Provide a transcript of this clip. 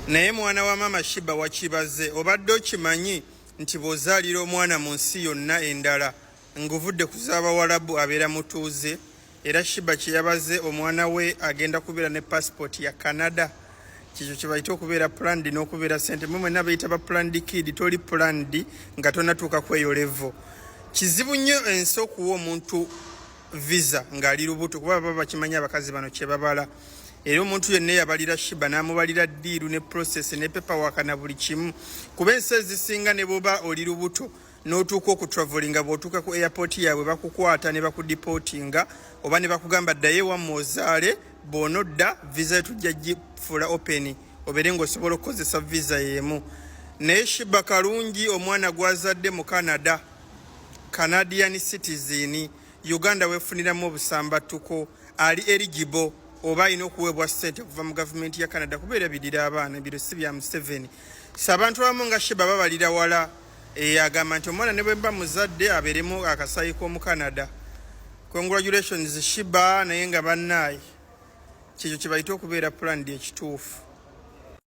naye mwana wa mama Shiba wakibaze obadde okimanyi nti bw'ozaalira omwana mu nsi yonna endala ng'ovudde kuzaaba Warabu abeera mutuuze era Shiba kye yabaze omwana we agenda kubeera ne passport ya Canada. Kikyo kye bayita okubeera planned n'okubeera ssente. Mmwe mwenna bayita ba planned kid, toli planned nga tonnatuuka ku eyo level. Kizibu nnyo ensi okuwa omuntu visa ng'ali lubuto kuba baba bakimanyi abakazi bano kye babala. Era omuntu yenna yabalira Shiba n'amubalira ddiiru ne process ne paperwork na buli kimu. Kuba ensi ezisinga ne bwoba oli lubuto n'otuuka okutravelinga bw'otuuka ku airport yaabwe bakukwata ne bakudipotinga oba ne bakugamba ddayo ewammwe ozaale bw'onodda visa tujja gifuula open obeere ng'osobola okukozesa visa y'emu. Naye Shiba kalungi omwana gw'azadde mu Canada, Canadian citizen, Uganda weefuniramu obusambattuko, ali eligible oba alina okuweebwa ssente okuva mu gavumenti ya Canada kubeera birira abaana ebiro si bya Museveni. So abantu abamu nga Shiba babalira wala agamba nti omwana ne bwe mba muzadde abeeremu akasayi k'omu Canada. Congratulations Shiba, naye nga bannaayi kikyo kye bayita okubeera planned ekituufu.